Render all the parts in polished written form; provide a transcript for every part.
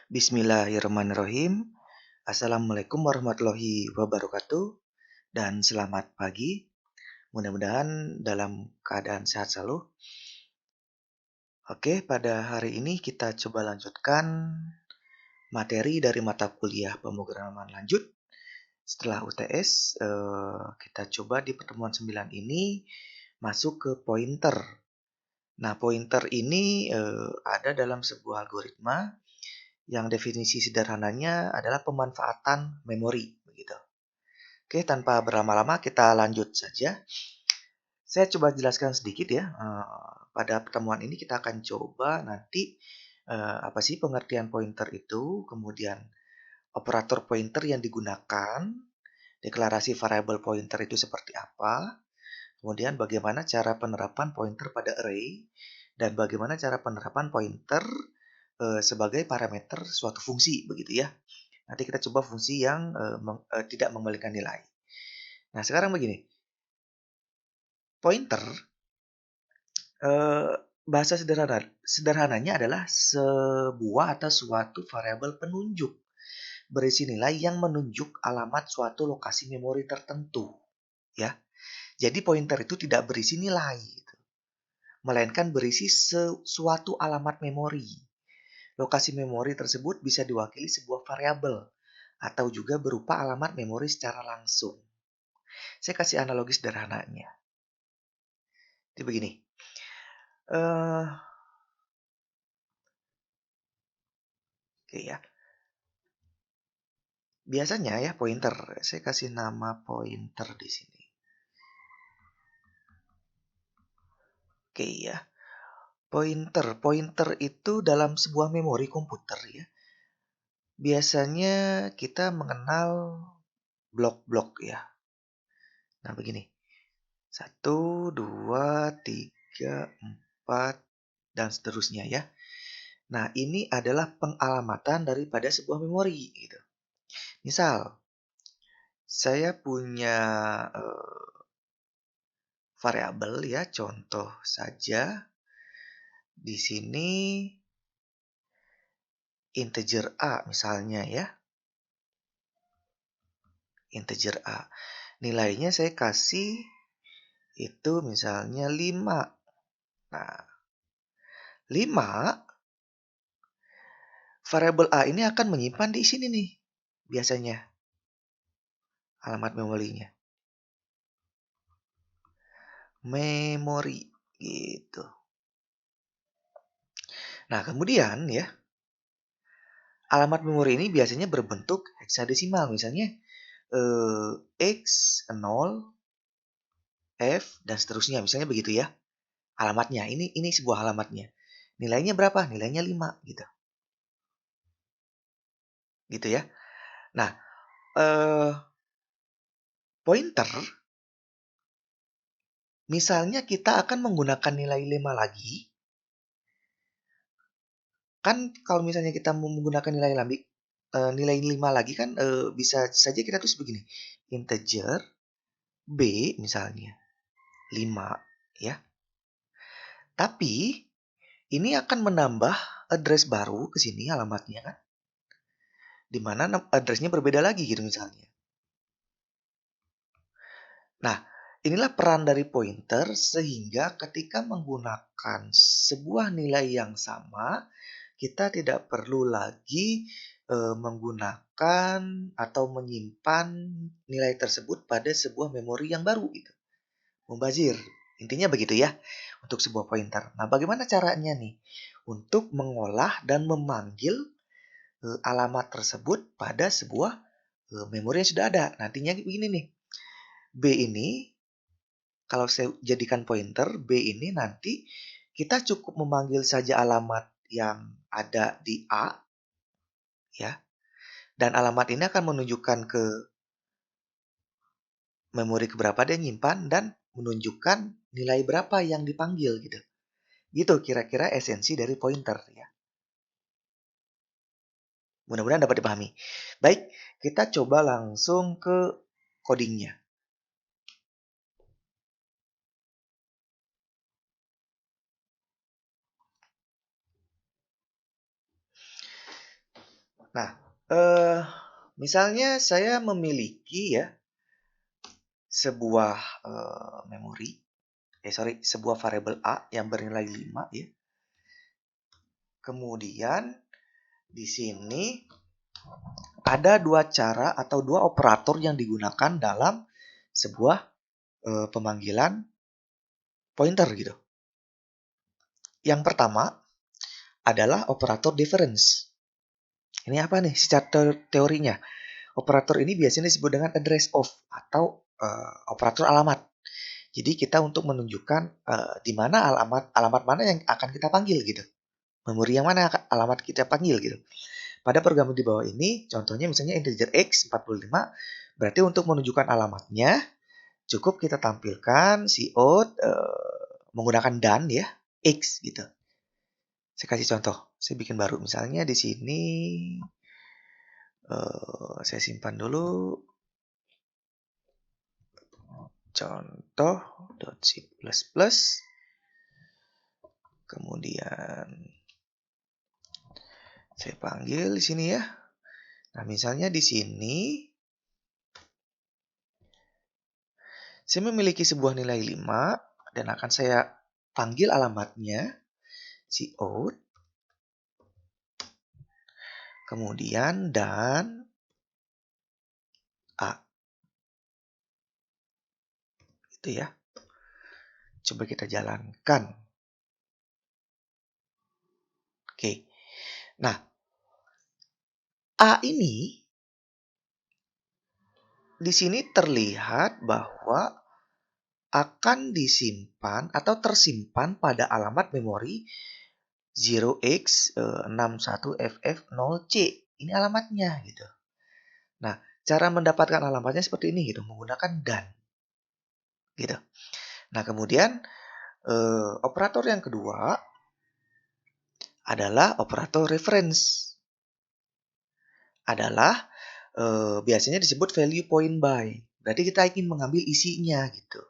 Bismillahirrahmanirrahim. Assalamualaikum warahmatullahi wabarakatuh. Dan selamat pagi. Mudah-mudahan dalam keadaan sehat selalu. Oke, pada hari ini kita coba lanjutkan materi dari mata kuliah pemrograman lanjut. Setelah UTS, kita coba di pertemuan 9 ini masuk ke pointer. Nah, pointer ini ada dalam sebuah algoritma yang definisi sederhananya adalah pemanfaatan memori, begitu. Oke, tanpa berlama-lama kita lanjut saja. Saya coba jelaskan sedikit ya. Pada pertemuan ini kita akan coba nanti apa sih pengertian pointer itu, kemudian operator pointer yang digunakan, deklarasi variabel pointer itu seperti apa, kemudian bagaimana cara penerapan pointer pada array, dan bagaimana cara penerapan pointer sebagai parameter suatu fungsi, begitu ya. Nanti kita coba fungsi yang tidak mengembalikan nilai. Nah, sekarang begini. Pointer, bahasa sederhananya adalah sebuah atau suatu variabel penunjuk berisi nilai yang menunjuk alamat suatu lokasi memori tertentu. Ya, jadi pointer itu tidak berisi nilai, melainkan berisi suatu alamat memori. Lokasi memori tersebut bisa diwakili sebuah variabel atau juga berupa alamat memori secara langsung. Saya kasih analogi sederhananya. Jadi begini. Oke ya. Biasanya ya pointer, saya kasih nama pointer di sini. Oke ya. Pointer itu dalam sebuah memori komputer ya. Biasanya kita mengenal blok-blok ya. Nah, begini. 1, 2, 3, 4, dan seterusnya ya. Nah, ini adalah pengalamatan daripada sebuah memori gitu. Misal, saya punya variabel ya, contoh saja di sini integer A misalnya ya. Integer A. Nilainya saya kasih itu misalnya 5. Nah, 5 variabel A ini akan menyimpan di sini nih biasanya alamat memorinya. Memori gitu. Nah, kemudian ya, alamat memori ini biasanya berbentuk heksadesimal, misalnya X, 0, F, dan seterusnya, misalnya begitu ya. Alamatnya, ini sebuah alamatnya. Nilainya berapa? Nilainya 5 gitu. Gitu ya. Nah, pointer, misalnya kita akan menggunakan nilai 5 lagi. Kan kalau misalnya kita mau menggunakan nilai 5 lagi kan bisa saja kita tulis begini. Integer B misalnya 5 ya. Tapi ini akan menambah address baru ke sini alamatnya kan. Di mana addressnya berbeda lagi gitu misalnya. Nah, inilah peran dari pointer sehingga ketika menggunakan sebuah nilai yang sama, kita tidak perlu lagi menggunakan atau menyimpan nilai tersebut pada sebuah memori yang baru gitu. Membazir. Intinya begitu ya untuk sebuah pointer. Nah, bagaimana caranya nih untuk mengolah dan memanggil alamat tersebut pada sebuah memori yang sudah ada. Nantinya begini nih. B ini kalau saya jadikan pointer, B ini nanti kita cukup memanggil saja alamat yang ada di A ya. Dan alamat ini akan menunjukkan ke memori keberapa dia nyimpan dan menunjukkan nilai berapa yang dipanggil gitu. Gitu kira-kira esensi dari pointer ya. Mudah-mudahan dapat dipahami. Baik, kita coba langsung ke codingnya. Nah, misalnya saya memiliki ya sebuah memori, sebuah variabel A yang bernilai 5 ya. Kemudian di sini ada dua cara atau dua operator yang digunakan dalam sebuah pemanggilan pointer gitu. Yang pertama adalah operator difference. Ini apa nih secara teorinya? Operator ini biasanya disebut dengan address of atau operator alamat. Jadi kita untuk menunjukkan di mana alamat mana yang akan kita panggil gitu. Memori yang mana alamat kita panggil gitu. Pada program di bawah ini, contohnya misalnya integer x 45, berarti untuk menunjukkan alamatnya, cukup kita tampilkan cout menggunakan dan ya, x gitu. Saya kasih contoh, saya bikin baru. Misalnya di sini, saya simpan dulu. Contoh.c++. Kemudian saya panggil di sini ya. Nah, misalnya di sini saya memiliki sebuah nilai 5 dan akan saya panggil alamatnya cout. Kemudian dan A. Itu ya. Coba kita jalankan. Oke. Nah, A ini di sini terlihat bahwa akan disimpan atau tersimpan pada alamat memori 0x61ff0c. Ini alamatnya gitu. Nah, cara mendapatkan alamatnya seperti ini gitu, menggunakan dan. Gitu. Nah, kemudian operator yang kedua adalah operator reference. Adalah biasanya disebut value point by. Berarti kita ingin mengambil isinya gitu.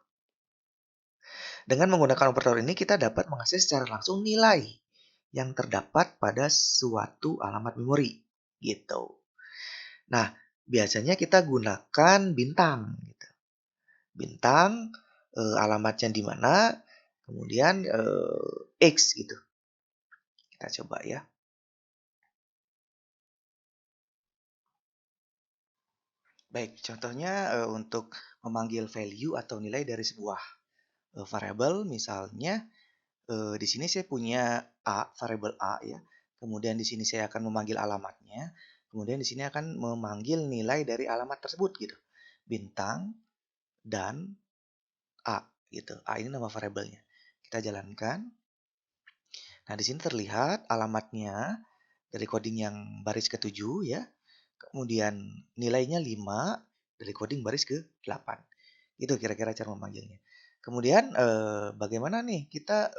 Dengan menggunakan operator ini kita dapat mengakses secara langsung nilai yang terdapat pada suatu alamat memori gitu. Nah, biasanya kita gunakan bintang gitu. Bintang alamatnya di mana, kemudian X gitu. Kita coba ya. Baik, contohnya untuk memanggil value atau nilai dari sebuah variabel, misalnya di sini saya punya A, variabel A ya. Kemudian di sini saya akan memanggil alamatnya. Kemudian di sini akan memanggil nilai dari alamat tersebut gitu. Bintang dan A gitu. A ini nama variabelnya. Kita jalankan. Nah, di sini terlihat alamatnya dari coding yang baris ke-7 ya. Kemudian nilainya 5 dari coding baris ke-8. Itu kira-kira cara memanggilnya. Kemudian bagaimana nih kita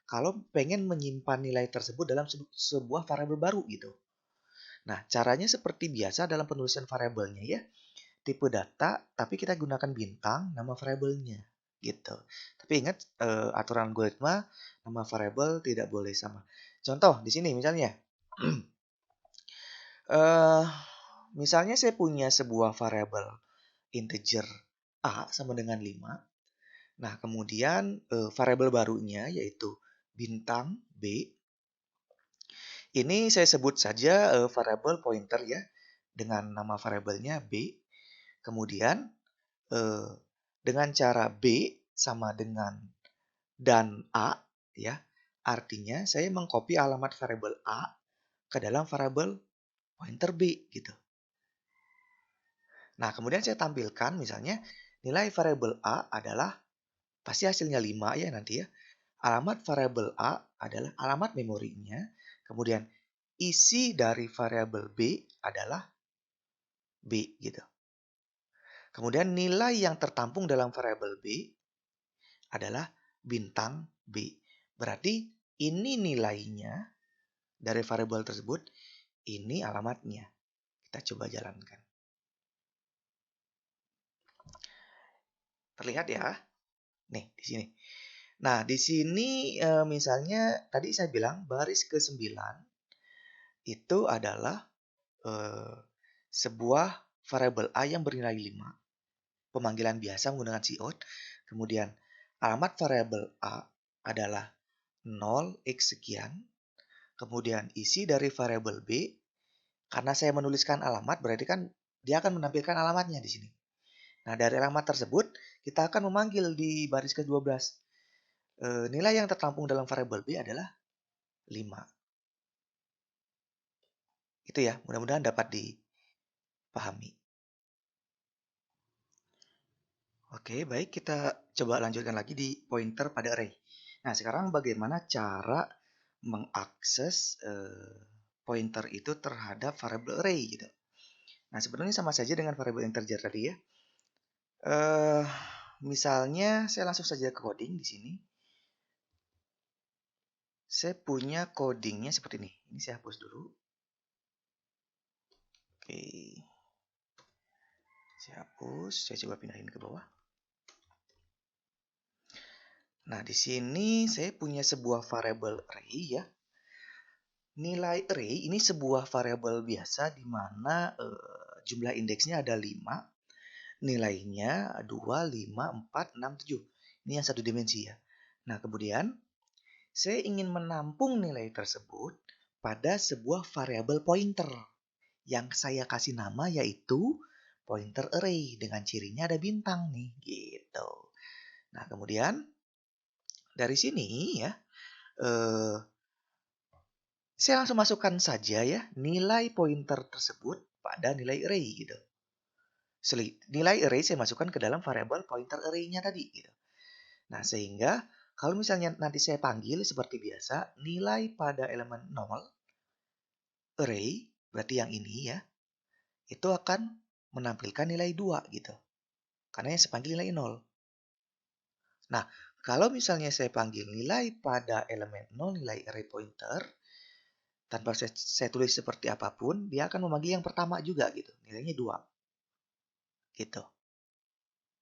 kalau pengen menyimpan nilai tersebut dalam sebuah variabel baru gitu. Nah, caranya seperti biasa dalam penulisan variabelnya ya. Tipe data, tapi kita gunakan bintang nama variabelnya gitu. Tapi ingat aturan algoritma nama variabel tidak boleh sama. Contoh di sini misalnya, misalnya saya punya sebuah variabel integer a sama dengan 5. Nah, kemudian variabel barunya yaitu bintang b. Ini saya sebut saja variabel pointer ya dengan nama variabelnya b. Kemudian dengan cara b sama dengan dan a ya. Artinya saya mengcopy alamat variabel a ke dalam variabel pointer b gitu. Nah, kemudian saya tampilkan misalnya nilai variabel a adalah pasti hasilnya 5 ya nanti ya. Alamat variabel a adalah alamat memorinya. Kemudian isi dari variabel b adalah b gitu. Kemudian nilai yang tertampung dalam variabel b adalah bintang b. Berarti ini nilainya dari variabel tersebut, ini alamatnya. Kita coba jalankan. Terlihat ya? Nih, di sini. Nah, di sini misalnya tadi saya bilang baris ke-9 itu adalah eh, sebuah variabel A yang bernilai 5, pemanggilan biasa menggunakan cout. Kemudian alamat variabel A adalah 0x sekian. Kemudian isi dari variabel B, karena saya menuliskan alamat berarti kan dia akan menampilkan alamatnya di sini. Nah, dari alamat tersebut kita akan memanggil di baris ke-12. Nilai yang tertampung dalam variabel B adalah 5. Itu ya, mudah-mudahan dapat dipahami. Oke, baik, kita coba lanjutkan lagi di pointer pada array. Nah, sekarang bagaimana cara mengakses pointer itu terhadap variabel array gitu. Nah, sebenarnya sama saja dengan variabel integer tadi ya. Misalnya saya langsung saja ke coding di sini. Saya punya codingnya seperti ini. Ini saya hapus dulu. Oke. Saya hapus, saya coba pindahin ke bawah. Nah, di sini saya punya sebuah variabel array ya. Nilai array ini sebuah variabel biasa di mana jumlah indeksnya ada 5, nilainya 2, 5, 4, 6, 7. Ini yang satu dimensi ya. Nah, kemudian saya ingin menampung nilai tersebut pada sebuah variabel pointer yang saya kasih nama yaitu pointer array dengan cirinya ada bintang nih gitu. Nah, kemudian dari sini ya saya langsung masukkan saja ya nilai pointer tersebut pada nilai array gitu. Nilai array saya masukkan ke dalam variabel pointer array-nya tadi gitu. Nah, sehingga kalau misalnya nanti saya panggil seperti biasa, nilai pada elemen 0 array, berarti yang ini ya, itu akan menampilkan nilai 2 gitu. Karena yang saya panggil nilai 0. Nah, kalau misalnya saya panggil nilai pada elemen 0, nilai array pointer, tanpa saya tulis seperti apapun, dia akan memanggil yang pertama juga gitu. Nilainya 2. Gitu.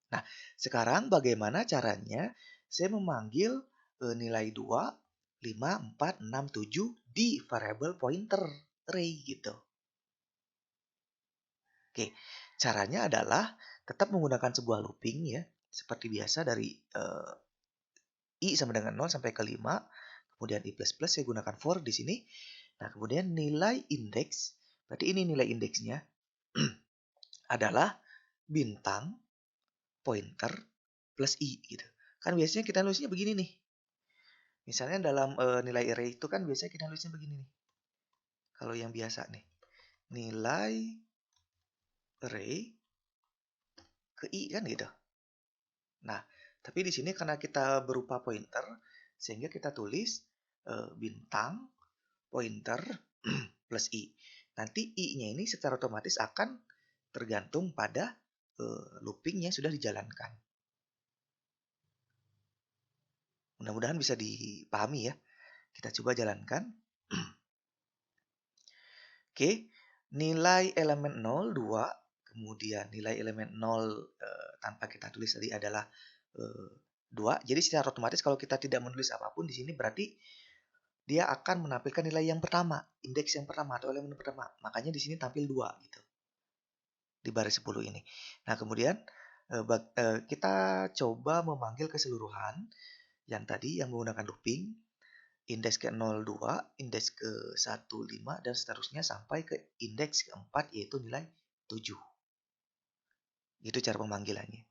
Nah, sekarang bagaimana caranya saya memanggil nilai 2, 5, 4, 6, 7 di variabel pointer array gitu. Oke, caranya adalah tetap menggunakan sebuah looping ya. Seperti biasa dari I sama dengan 0 sampai ke 5. Kemudian I++ saya gunakan for di sini. Nah, kemudian nilai indeks, berarti ini nilai indeksnya adalah bintang pointer plus I gitu. Kan biasanya kita nulisnya begini nih. Misalnya dalam nilai array itu kan biasanya kita nulisnya begini nih. Kalau yang biasa nih. Nilai array ke I kan gitu. Nah, tapi di sini karena kita berupa pointer sehingga kita tulis bintang pointer plus I. Nanti I-nya ini secara otomatis akan tergantung pada looping yang sudah dijalankan. Mudah-mudahan bisa dipahami ya. Kita coba jalankan. Oke, nilai elemen 0, 2. Kemudian nilai elemen 0 tanpa kita tulis tadi adalah 2. Jadi secara otomatis kalau kita tidak menulis apapun di sini berarti dia akan menampilkan nilai yang pertama, indeks yang pertama atau elemen pertama. Makanya di sini tampil 2 gitu. Di baris 10 ini. Nah, kemudian kita coba memanggil keseluruhan yang tadi yang menggunakan looping. Indeks ke-02, indeks ke-15, dan seterusnya sampai ke indeks ke-4 yaitu nilai 7. Itu cara pemanggilannya.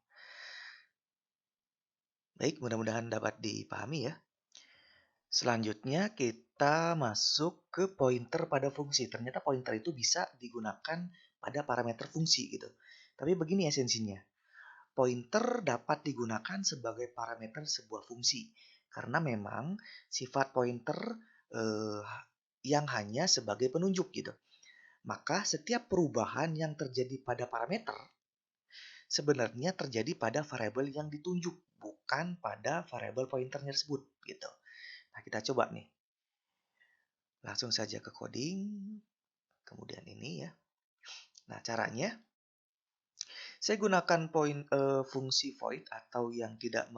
Baik, mudah-mudahan dapat dipahami ya. Selanjutnya kita masuk ke pointer pada fungsi. Ternyata pointer itu bisa digunakan pada parameter fungsi gitu. Tapi begini esensinya. Pointer dapat digunakan sebagai parameter sebuah fungsi. Karena memang sifat pointer yang hanya sebagai penunjuk gitu. Maka setiap perubahan yang terjadi pada parameter sebenarnya terjadi pada variabel yang ditunjuk, bukan pada variabel pointernya tersebut gitu. Nah, kita coba nih. Langsung saja ke coding. Kemudian ini ya. Nah, caranya saya gunakan fungsi void atau yang tidak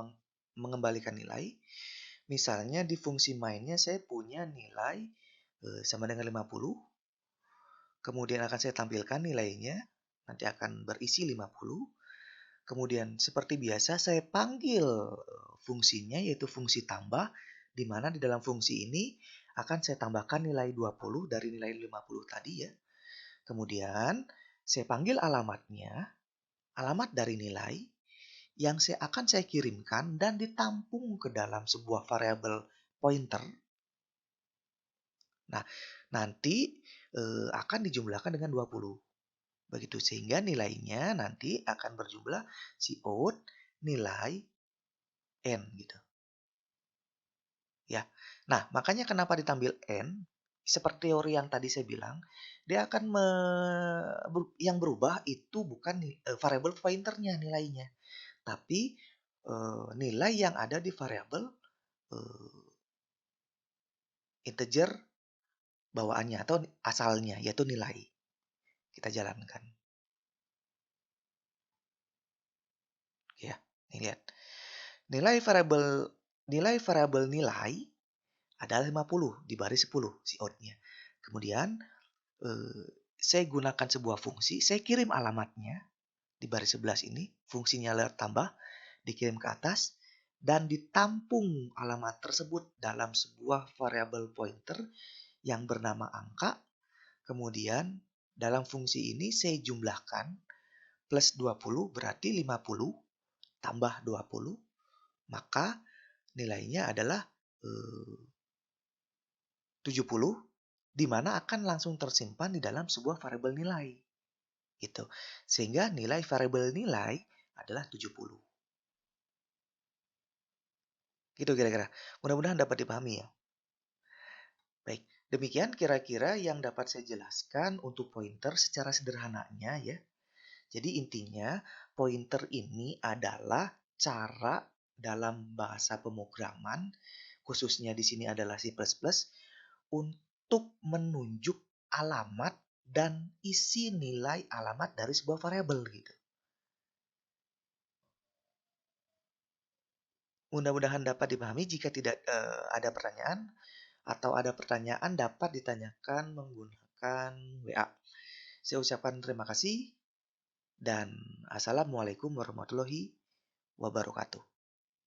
mengembalikan nilai. Misalnya di fungsi mainnya saya punya nilai sama dengan 50. Kemudian akan saya tampilkan nilainya, nanti akan berisi 50. Kemudian seperti biasa saya panggil fungsinya yaitu fungsi tambah, di mana di dalam fungsi ini akan saya tambahkan nilai 20 dari nilai 50 tadi ya. Kemudian saya panggil alamatnya, alamat dari nilai yang akan saya kirimkan dan ditampung ke dalam sebuah variabel pointer. Nah, nanti akan dijumlahkan dengan 20. Begitu sehingga nilainya nanti akan berjumlah cout nilai n gitu. Ya. Nah, makanya kenapa ditambil n? Seperti teori yang tadi saya bilang, dia akan yang berubah itu bukan variabel pointernya nilainya, tapi nilai yang ada di variabel integer bawaannya atau asalnya yaitu nilai. Kita jalankan. Ya, nih lihat. Nilai variabel nilai adalah 50 di baris 10 cout-nya. Kemudian saya gunakan sebuah fungsi, saya kirim alamatnya di baris 11 ini, fungsinya layar tambah, dikirim ke atas, dan ditampung alamat tersebut dalam sebuah variabel pointer yang bernama angka. Kemudian dalam fungsi ini saya jumlahkan plus 20 berarti 50 tambah 20, maka nilainya adalah 70, di mana akan langsung tersimpan di dalam sebuah variabel nilai. Gitu. Sehingga nilai variabel nilai adalah 70. Gitu kira-kira. Mudah-mudahan dapat dipahami ya. Baik, demikian kira-kira yang dapat saya jelaskan untuk pointer secara sederhananya ya. Jadi intinya pointer ini adalah cara dalam bahasa pemrograman, khususnya di sini adalah C++, untuk menunjuk alamat dan isi nilai alamat dari sebuah variabel gitu. Mudah-mudahan dapat dipahami. Jika tidak ada pertanyaan atau ada pertanyaan dapat ditanyakan menggunakan WA. Saya ucapkan terima kasih dan assalamualaikum warahmatullahi wabarakatuh.